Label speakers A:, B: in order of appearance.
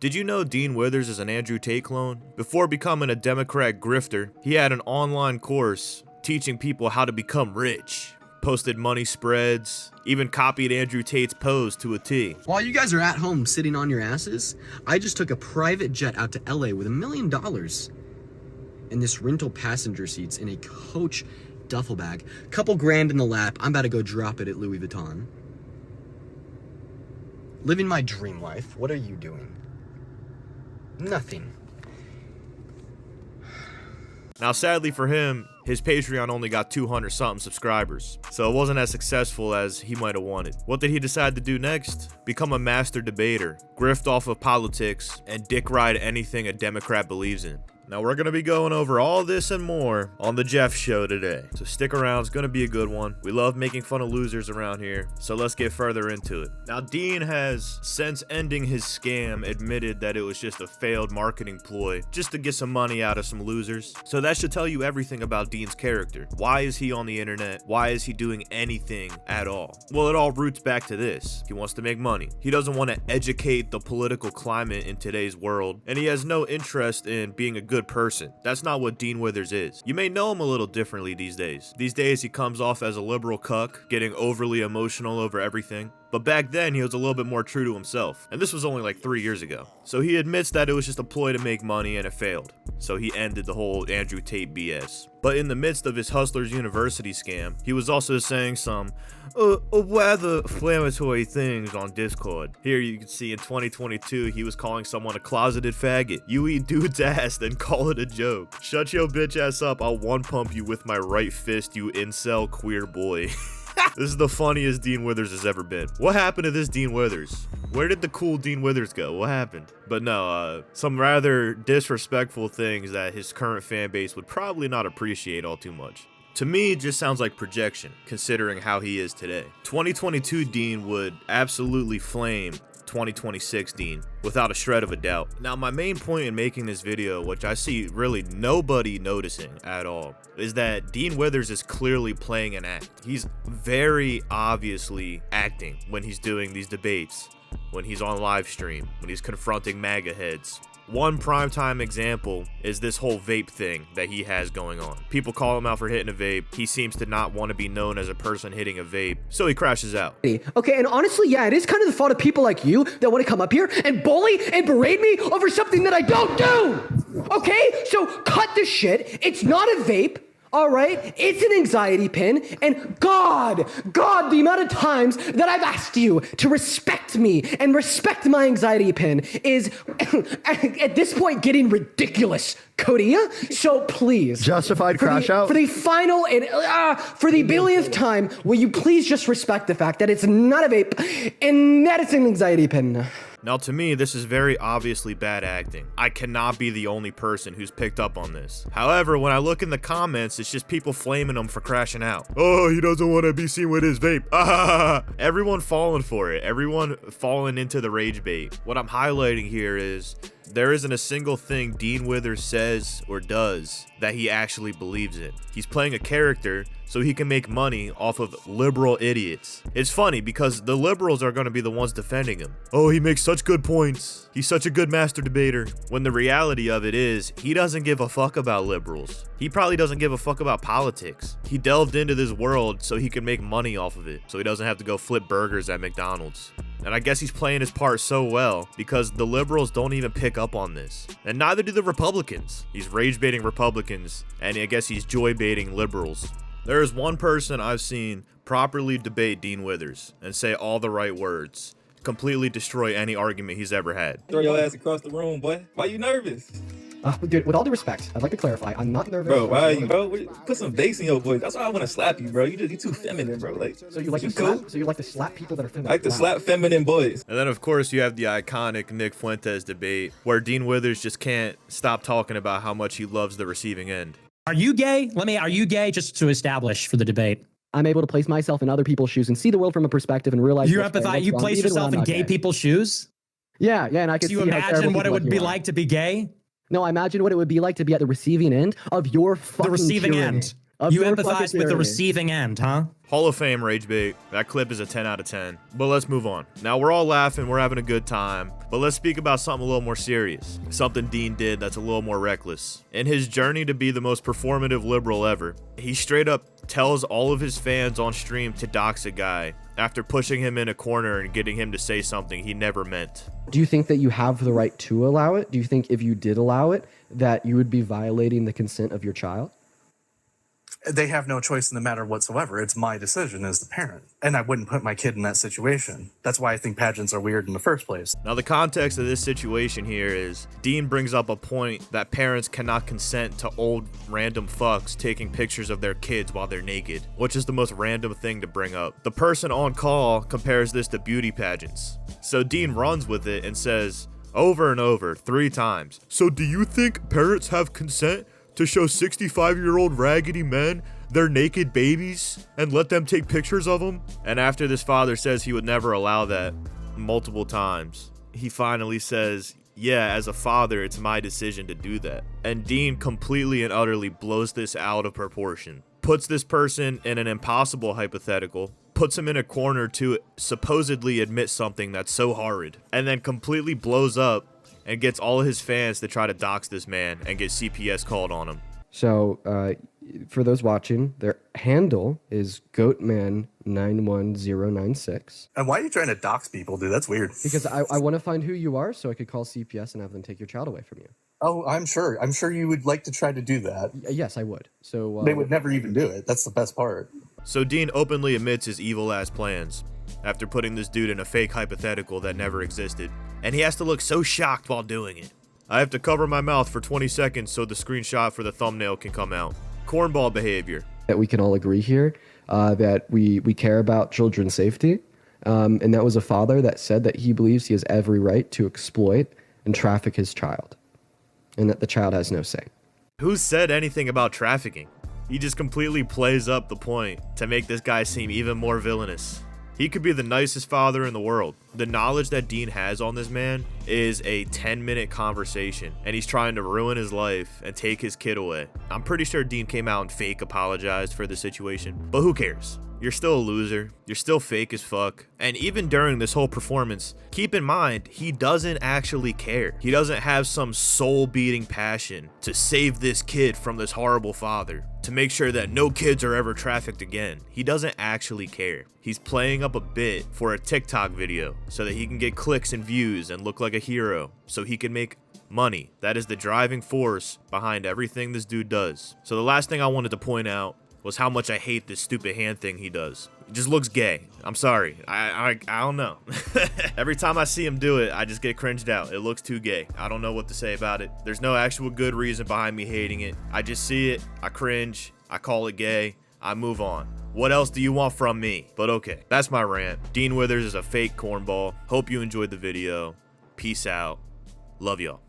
A: Did you know Dean Withers is an Andrew Tate clone? Before becoming a Democrat grifter, he had an online course teaching people how to become rich. Posted money spreads, even copied Andrew Tate's pose to a T.
B: While you guys are at home sitting on your asses, I just took a private jet out to LA with $1 million. And this rental passenger seats in a Coach duffel bag. Couple grand in the lap, I'm about to go drop it at Louis Vuitton. Living my dream life. What are you doing? Nothing.
A: Now sadly for him, his Patreon only got 200 something subscribers, so it wasn't as successful as he might have wanted. What did he decide to do next? Become a master debater, grift off of politics, and dick ride anything a Democrat believes in. Now we're gonna be going over all this and more on the Jeff Show today, so stick around, it's gonna be a good one. We love making fun of losers around here, so let's get further into it. Now Dean has, since ending his scam, admitted that it was just a failed marketing ploy, just to get some money out of some losers. So that should tell you everything about Dean's character. Why is he on the internet? Why is he doing anything at all? Well, it all roots back to this. He wants to make money. He doesn't want to educate the political climate in today's world, and he has no interest in being a good person. That's not what Dean Withers is. You may know him a little differently these days. These days he comes off as a liberal cuck, getting overly emotional over everything. But back then he was a little bit more true to himself. And this was only like 3 years ago. So he admits that it was just a ploy to make money and it failed. So he ended the whole Andrew Tate BS. But in the midst of his Hustlers University scam, he was also saying some rather inflammatory things on Discord. Here you can see in 2022, he was calling someone a closeted faggot. You eat dude's ass, then call it a joke. Shut your bitch ass up, I'll one pump you with my right fist, you incel queer boy. This is the funniest Dean Withers has ever been. What happened to this Dean Withers? Where did the cool Dean Withers go? What happened? But no, some rather disrespectful things that his current fan base would probably not appreciate all too much. To me, it just sounds like projection, considering how he is today. 2022 Dean would absolutely flame 2026 Dean, without a shred of a doubt. Now, my main point in making this video, which I see really nobody noticing at all, is that Dean Withers is clearly playing an act. He's very obviously acting when he's doing these debates, when he's on live stream, when he's confronting MAGA heads. One primetime example is this whole vape thing that he has going on. People call him out for hitting a vape. He seems to not want to be known as a person hitting a vape, so he crashes out.
C: Okay, and honestly, yeah, it is kind of the fault of people like you that want to come up here and bully and berate me over something that I don't do. Okay, so cut the shit. It's not a vape. All right, it's an anxiety pin, and God, the amount of times that I've asked you to respect me and respect my anxiety pin is, at this point, getting ridiculous, Cody. So please,
D: justified crash out
C: for the final and for the billionth time, will you please just respect the fact that it's not a vape and that it's an anxiety pin?
A: Now, to me, this is very obviously bad acting. I cannot be the only person who's picked up on this. However, when I look in the comments, it's just people flaming him for crashing out. Oh, he doesn't want to be seen with his vape. Ah! Everyone falling for it. Everyone falling into the rage bait. What I'm highlighting here is there isn't a single thing Dean Withers says or does that he actually believes in. He's playing a character so he can make money off of liberal idiots. It's funny because the liberals are going to be the ones defending him. Oh, he makes such good points. He's such a good master debater. When the reality of it is, he doesn't give a fuck about liberals. He probably doesn't give a fuck about politics. He delved into this world so he can make money off of it, so he doesn't have to go flip burgers at McDonald's. And I guess he's playing his part so well because the liberals don't even pick up on this. And neither do the Republicans. He's rage baiting Republicans, and I guess he's joy baiting liberals. There is one person I've seen properly debate Dean Withers and say all the right words, completely destroy any argument he's ever had.
E: Throw your ass across the room, boy. Why you nervous?
C: Dude, with all due respect, I'd like to clarify, I'm not nervous.
E: Bro, why are you, bro? Put some bass in your voice. That's why I want to slap you, bro. You too feminine, bro. Like,
C: so you like to slap? So you like to slap people that are feminine?
E: I like to slap feminine boys.
A: And then, of course, you have the iconic Nick Fuentes debate where Dean Withers just can't stop talking about how much he loves the receiving end.
F: Are you gay? Are you gay just to establish for the debate?
C: I'm able to place myself in other people's shoes and see the world from a perspective and realize
F: you empathize. You place yourself in gay people's shoes.
C: Yeah, and I can.
F: Do you imagine what it would be like to be gay?
C: No, I imagine what it would be like to be at the receiving end of your fucking
F: the receiving
C: tyranny.
F: end.
C: Of
F: You
C: your
F: empathize
C: fucking
F: with the
C: tyranny.
F: receiving end, huh?
A: Hall of Fame rage bait. That clip is a 10 out of 10. But let's move on. Now we're all laughing, we're having a good time, but let's speak about something a little more serious. Something Dean did that's a little more reckless. In his journey to be the most performative liberal ever, he straight up tells all of his fans on stream to dox a guy after pushing him in a corner and getting him to say something he never meant.
C: Do you think that you have the right to allow it? Do you think if you did allow it, that you would be violating the consent of your child?
D: They have no choice in the matter whatsoever. It's my decision as the parent. And I wouldn't put my kid in that situation. That's why I think pageants are weird in the first place.
A: Now the context of this situation here is Dean brings up a point that parents cannot consent to old random fucks taking pictures of their kids while they're naked, which is the most random thing to bring up. The person on call compares this to beauty pageants. So Dean runs with it and says over and over 3 times, "So do you think parents have consent to show 65-year-old raggedy men their naked babies and let them take pictures of them?" And after this father says he would never allow that multiple times, he finally says, "Yeah, as a father, it's my decision to do that." And Dean completely and utterly blows this out of proportion. Puts this person in an impossible hypothetical, puts him in a corner to supposedly admit something that's so horrid, and then completely blows up and gets all of his fans to try to dox this man and get CPS called on him.
C: So, for those watching, their handle is Goatman91096.
D: And why are you trying to dox people, dude? That's weird.
C: Because I want to find who you are so I could call CPS and have them take your child away from you.
D: Oh, I'm sure. I'm sure you would like to try to do that.
C: Yes, I would. So
D: They would never even do it. That's the best part.
A: So Dean openly admits his evil ass plans after putting this dude in a fake hypothetical that never existed. And he has to look so shocked while doing it. I have to cover my mouth for 20 seconds so the screenshot for the thumbnail can come out. Cornball behavior.
C: that we can all agree here that we care about children's safety. And that was a father that said that he believes he has every right to exploit and traffic his child, and that the child has no say.
A: Who said anything about trafficking? He just completely plays up the point to make this guy seem even more villainous. He could be the nicest father in the world. The knowledge that Dean has on this man is a 10-minute conversation, and he's trying to ruin his life and take his kid away. I'm pretty sure Dean came out and fake apologized for the situation, but who cares? You're still a loser. You're still fake as fuck. And even during this whole performance, keep in mind, he doesn't actually care. He doesn't have some soul-beating passion to save this kid from this horrible father, to make sure that no kids are ever trafficked again. He doesn't actually care. He's playing up a bit for a TikTok video so that he can get clicks and views and look like a hero, so he can make money. That is the driving force behind everything this dude does. So the last thing I wanted to point out was how much I hate this stupid hand thing he does. It just looks gay. I'm sorry. I don't know. Every time I see him do it, I just get cringed out. It looks too gay. I don't know what to say about it. There's no actual good reason behind me hating it. I just see it, I cringe, I call it gay, I move on. What else do you want from me? But okay, that's my rant. Dean Withers is a fake cornball. Hope you enjoyed the video. Peace out. Love y'all.